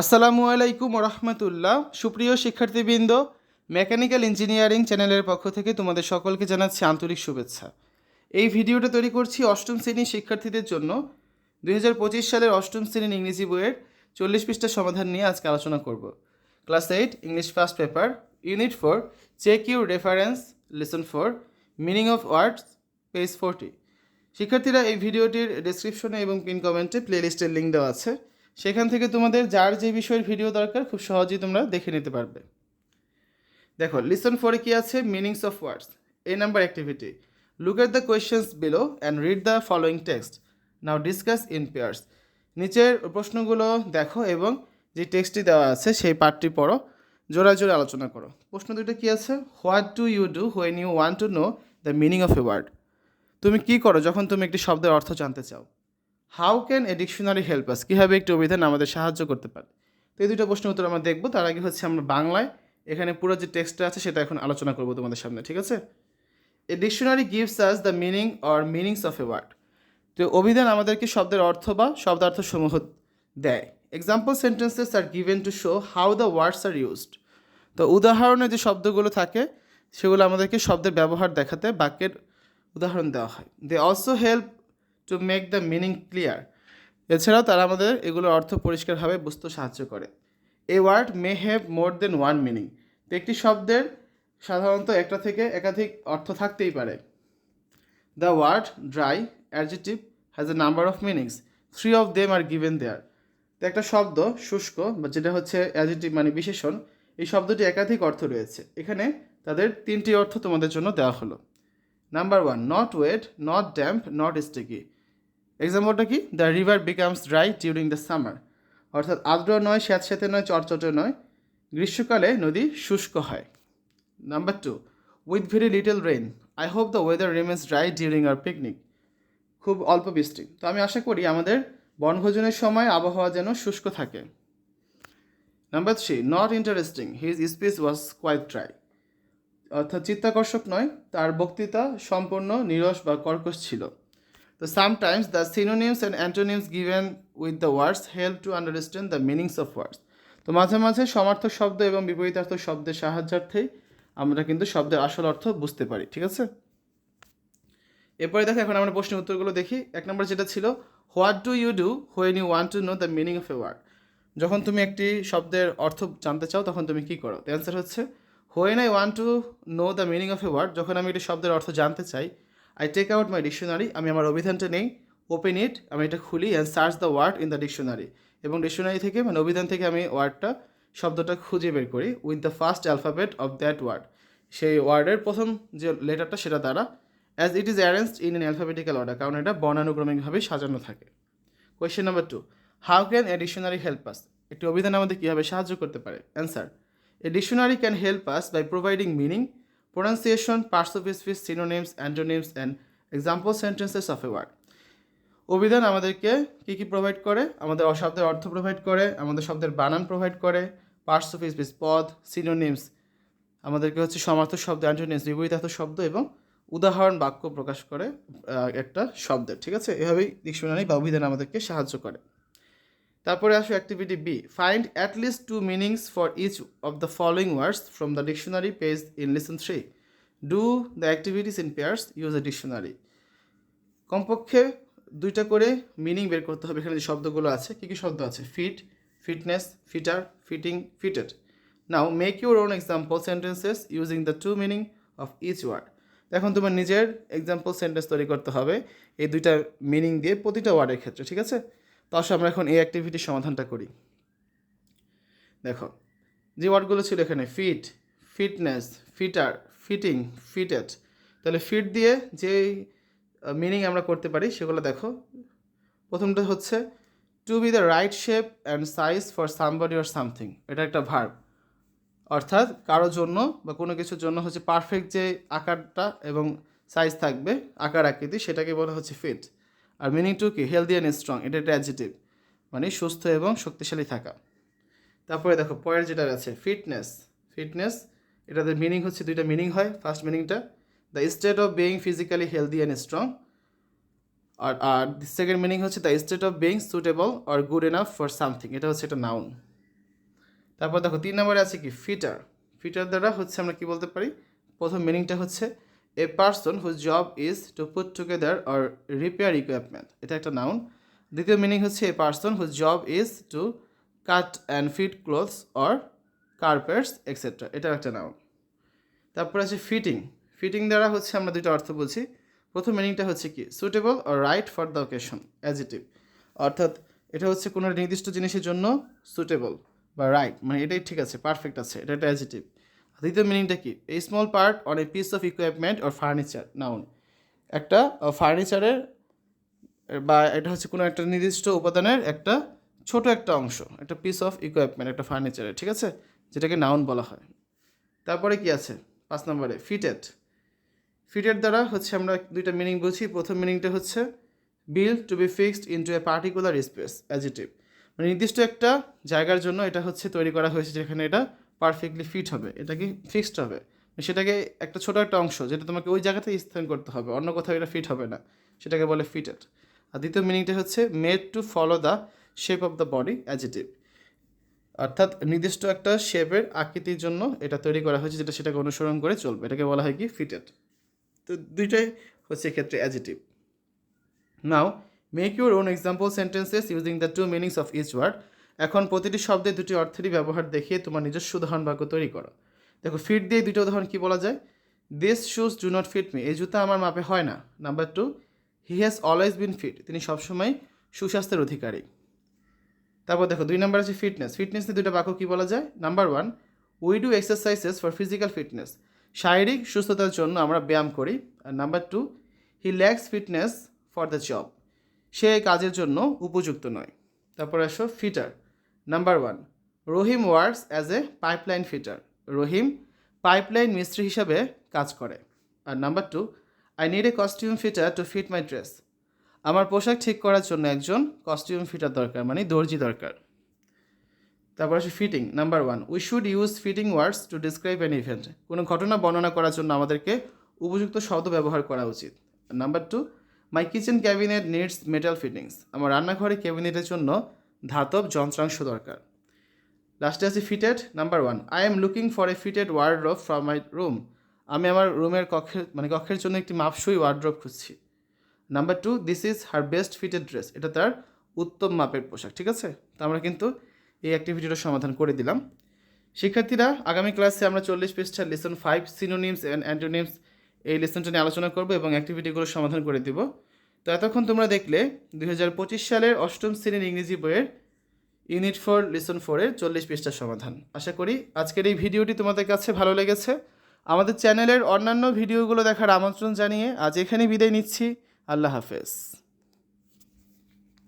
আসসালামু আলাইকুম রহমতুল্লাহ। সুপ্রিয় শিক্ষার্থীবৃন্দ, মেকানিক্যাল ইঞ্জিনিয়ারিং চ্যানেলের পক্ষ থেকে তোমাদের সকলকে জানাচ্ছি আন্তরিক শুভেচ্ছা। এই ভিডিওটা তৈরি করছি অষ্টম শ্রেণীর শিক্ষার্থীদের জন্য। 2025 সালের অষ্টম শ্রেণীর ইংরেজি বইয়ের 40 পৃষ্ঠার সমাধান নিয়ে আজকে আলোচনা করব। Class 8 English first paper, unit 4, check your reference, lesson 4, meaning of words, page 40। শিক্ষার্থীরা, এই ভিডিওটির ডেসক্রিপশনে এবং পিন কমেন্টে প্লেলিস্টের লিঙ্ক দেওয়া আছে, সেখান থেকে তোমাদের যার যে বিষয়ের ভিডিও দরকার খুব সহজেই তোমরা দেখে নিতে পারবে। দেখো, লিসন 4-এ কী আছে? Meanings of words. এই number activity, look at the questions below and read the following text, now discuss in pairs. নিচের প্রশ্নগুলো দেখো এবং যে টেক্সটটি দেওয়া আছে সেই পার্টটি পড়ো, জোড়ায় জোড়ে আলোচনা করো। প্রশ্ন দুটো কী আছে? What do you do when you want to know the meaning of a word? তুমি কী করো যখন তুমি একটি শব্দের অর্থ জানতে চাও? How can a dictionary help আস? কীভাবে একটি অভিধান আমাদের সাহায্য করতে পারে? তো এই দুটো প্রশ্নের উত্তর আমরা দেখবো। তার আগে হচ্ছে আমরা বাংলায় এখানে পুরো যে টেক্সটটা আছে সেটা এখন আলোচনা করবো তোমাদের সামনে, ঠিক আছে? A dictionary gives us the meaning or meanings of a word. তো অভিধান আমাদেরকে শব্দের অর্থ বা শব্দার্থ সমূহ দেয়। Example sentences are given to show how the words are used. তো উদাহরণে যে শব্দগুলো থাকে সেগুলো আমাদেরকে শব্দের ব্যবহার দেখাতে বাক্যের উদাহরণ দেওয়া হয়। They also help to make the meaning clear. এছাড়াও তারা আমাদের এগুলোর অর্থ পরিষ্কারভাবে বুঝতে সাহায্য করে। A word may have more than one meaning. তো একটি শব্দের সাধারণত একটা থেকে একাধিক অর্থ থাকতেই পারে। The word dry adjective has a number of meanings, 3 of them are given there. তো একটা শব্দ শুষ্ক বা যেটা হচ্ছে অ্যাডজেক্টিভ মানে বিশেষণ, এই শব্দটি একাধিক অর্থ রয়েছে, এখানে তাদের 3টি অর্থ তোমাদের জন্য দেওয়া হলো। Number 1, not wet, not damp, not sticky. এক্সাম্পলটা কি? The river becomes dry during the summer. অর্থাৎ আর্দ্র নয়, স্যাঁতস্যাঁতে নয়, চটচটে নয়, গ্রীষ্মকালে নদী শুষ্ক হয়। Number 2, with very little rain, I hope the weather remains dry during our picnic. খুব অল্প বৃষ্টি, তো আমি আশা করি আমাদের বনভোজনের সময় আবহাওয়া যেন শুষ্ক থাকে। Number 3, not interesting, his speech was quite dry. অর্থাৎ চিত্তাকর্ষক নয়, তার বক্তৃতা সম্পূর্ণ নিরস বা কর্কশ ছিল। তো sometimes the synonyms and antonyms given with the words help to understand the meanings of ওয়ার্ডস। তো মাঝে মাঝে সমার্থক শব্দ এবং বিপরীতার্থক শব্দের সাহায্যার্থেই আমরা কিন্তু শব্দের আসল অর্থ বুঝতে পারি, ঠিক আছে? এরপরে দেখো, এখন আমরা প্রশ্নের উত্তরগুলো দেখি। 1 নম্বর যেটা ছিল, what do you do when you want to know the meaning of a word? যখন তুমি একটি শব্দের অর্থ জানতে চাও তখন তুমি কী করো? দ্য অ্যান্সার হচ্ছে, when I want to know the meaning of a word, যখন আমি একটি শব্দের অর্থ জানতে চাই, I take out my dictionary, আমি আমার অভিধানটা নেই, ওপেন ইট, আমি এটা খুলি, and search the word in the dictionary, এবং ডিকশনারি থেকে মানে অভিধান থেকে আমি ওয়ার্ডটা শব্দটা খুঁজে বের করি, with the first alphabet of that word, সেই ওয়ার্ডের প্রথম যে লেটারটা সেটা দ্বারা, as it is arranged in an alphabetical order, কারণ এটা বর্ণানুক্রমিকভাবে সাজানো থাকে। Question number 2, how can a dictionary help us? একটি অভিধান আমাদের কীভাবে সাহায্য করতে পারে? Answer, a dictionary can help us by providing meaning, pronunciation, parts of speech, synonyms, antonyms and example sentences of a word. অভিধান আমাদেরকে কী কী প্রোভাইড করে? আমাদের শব্দের অর্থ প্রোভাইড করে, আমাদের শব্দের বানান প্রোভাইড করে, পার্টস অফ স্পিচ পদ, সিনোনিমস আমাদেরকে হচ্ছে সমার্থক শব্দ, অ্যান্টোনিমস বিপরীতার্থক শব্দ, এবং উদাহরণ বাক্য প্রকাশ করে একটা শব্দের, ঠিক আছে? এভাবেই ডিকশনারি বা অভিধান আমাদেরকে সাহায্য করে। তারপরে আসো activity B, find at least 2 meanings for each of the following words from the dictionary page in lesson 3, do the activities in pairs, use a dictionary. কমপক্ষে 2টা করে মিনিং বের করতে হবে। এখানে যে শব্দগুলো আছে, কী কী শব্দ আছে? Fit, fitness, fitter, fitting, fitted. Now make your own example sentences using the 2 meaning of each word. এখন তোমার নিজের এক্সাম্পল সেন্টেন্স তৈরি করতে হবে এই 2টা মিনিং দিয়ে প্রতিটা ওয়ার্ডের ক্ষেত্রে, ঠিক আছে? তো আসলে আমরা এখন এই অ্যাক্টিভিটির সমাধানটা করি। দেখো, যে ওয়ার্ডগুলো ছিল এখানে, fit, fitness, fitter, fitting, fitted, তাহলে ফিট দিয়ে যে মিনিং আমরা করতে পারি সেগুলো দেখো। প্রথমটা হচ্ছে, to be the right shape and size for somebody or something. এটা একটা ভার্ব, অর্থাৎ কারোর জন্য বা কোনো কিছুর জন্য হচ্ছে পারফেক্ট যে আকারটা এবং সাইজ থাকবে, আকার আকৃতি, সেটাকে বলা হচ্ছে ফিট। আর মিনিং টু কি? হেলদি অ্যান্ড স্ট্রং, এটা একটা অ্যাডজেক্টিভ, মানে সুস্থ এবং শক্তিশালী থাকা। তারপরে দেখো পরের যেটা আছে, ফিটনেস। ফিটনেস, এটাদের মিনিং হচ্ছে 2টা মিনিং হয়। ফার্স্ট মিনিংটা, the state of being physically healthy and strong. আর সেকেন্ড মিনিং হচ্ছে the state of being suitable or good enough for something, এটা হচ্ছে একটা নাউন। তারপর দেখো 3 নম্বরে আছে কি ফিটার। ফিটার দ্বারা হচ্ছে আমরা কি বলতে পারি, প্রথম মিনিংটা হচ্ছে a person whose job is to put together or repair equipment, এটা একটা নাউন। দ্বিতীয় মিনিং হচ্ছে a person whose job is to cut and fit clothes or carpets etcetera, এটাও একটা নাউন। তারপর আছে ফিটিং। ফিটিং দ্বারা হচ্ছে আমরা দুটো অর্থ বলছি। প্রথম মিনিংটা হচ্ছে কি suitable or right for the occasion, adjective, অর্থাৎ এটা হচ্ছে কোনো নির্দিষ্ট জিনিসের জন্য সুটেবল বা রাইট, মানে এটাই ঠিক আছে, পারফেক্ট আছে, এটা একটা অ্যাডজেক্টিভ। দ্বিতীয় মিনিংটা কি a small part on a piece of equipment or furniture, noun, একটা ফার্নিচারের বা এটা হচ্ছে কোনো একটা নির্দিষ্ট উপাদানের একটা ছোট একটা অংশ, একটা পিস অফ ইকুইপমেন্ট, একটা ফার্নিচারের, ঠিক আছে, যেটাকে নাউন বলা হয়। তারপরে কি আছে 5 নম্বরে ফিটেড। ফিটেড দ্বারা হচ্ছে আমরা দুইটা মিনিং বুঝি। প্রথম মিনিংটা হচ্ছে build to be fixed into a particular space, adjective, মানে নির্দিষ্ট একটা জায়গার জন্য এটা হচ্ছে তৈরি করা হয়েছে যেখানে এটা পারফেক্টলি ফিট হবে, এটা কি ফিক্সড হবে, সেটাকে একটা ছোট একটা অংশ যেটা তোমাকে ওই জায়গাতে স্থান করতে হবে, অন্য কোথাও এটা ফিট হবে না, সেটাকে বলে ফিটেড। আর দ্বিতীয় মিনিংটা হচ্ছে made to follow the shape of the body, adjective, অর্থাৎ নির্দিষ্ট একটা শেপের আকৃতির জন্য এটা তৈরি করা হয়েছে যেটা সেটাকে অনুসরণ করে চলবে, এটাকে বলা হয় কি ফিটেড। তো দুইটাই হচ্ছে এক্ষেত্রে adjective. Now make your own example sentences using the two meanings of each word. এখন প্রতিটি শব্দে দুটি অর্থেরই ব্যবহার দেখিয়ে তোমার নিজস্ব উদাহরণ বাক্য তৈরি করো। দেখো ফিট দিয়ে দুটো উদাহরণ কী বলা যায়, this shoes do not fit me, এই জুতা আমার মাপে হয় না। Number 2, he has always been fit, তিনি সবসময় সুস্বাস্থ্যের অধিকারী। তারপর দেখো 2 নম্বর আছে ফিটনেস। ফিটনেস নিয়ে দুটো বাক্য কী বলা যায়, number 1, we do exercises for physical fitness, শারীরিক সুস্থতার জন্য আমরা ব্যায়াম করি। আর number 2, he lacks fitness for the job, সে কাজের জন্য উপযুক্ত নয়। তারপর আসো fitter. Number 1, Rahim works as a pipeline fitter, Rahim pipeline মিস্ত্রি হিসাবে কাজ করে। আর number 2, I need a costume fitter to fit my dress, আমার পোশাক ঠিক করার জন্য একজন কস্টিউম ফিটার দরকার, মানে দর্জি দরকার। তারপর আসে fitting. Number 1, we should use fitting words to describe an event, কোনো ঘটনা বর্ণনা করার জন্য আমাদেরকে উপযুক্ত শব্দ ব্যবহার করা উচিত। নাম্বার 2, মাই kitchen cabinet needs metal fittings, আমার রান্নাঘরে ক্যাবিনেটের জন্য ধাতব যন্ত্রাংশ দরকার। লাস্টে আছে fitted. Number 1, I am looking for a fitted wardrobe from my room, আমি আমার রুমের কক্ষের জন্য একটি মাপসই ওয়ার্ডরোব খুঁজছি। Number 2, this is her best fitted dress, এটা তার উত্তম মাপের পোশাক, ঠিক আছে। তো আমরা কিন্তু এই অ্যাক্টিভিটিটার সমাধান করে দিলাম। শিক্ষার্থীরা, আগামী ক্লাসে আমরা 40 পৃষ্ঠার লেসন 5 সিনোনিমস অ্যান্ড অ্যান্টোনিমস এই লেসনটা নিয়ে আলোচনা করব এবং অ্যাক্টিভিটিগুলো সমাধান করে দিব। তো এতক্ষণ তোমরা দেখলে 2025 সালের 8ম শ্রেণীর ইংরেজি বইয়ের ইউনিট 4 লেসন 4-এর 40 পৃষ্ঠার সমাধান। আশা করি আজকের এই ভিডিওটি তোমাদের কাছে ভালো লেগেছে। আমাদের চ্যানেলের অন্যান্য ভিডিওগুলো দেখার আমন্ত্রণ জানিয়ে আজ এখানেই বিদায় নিচ্ছি। আল্লাহ হাফেজ।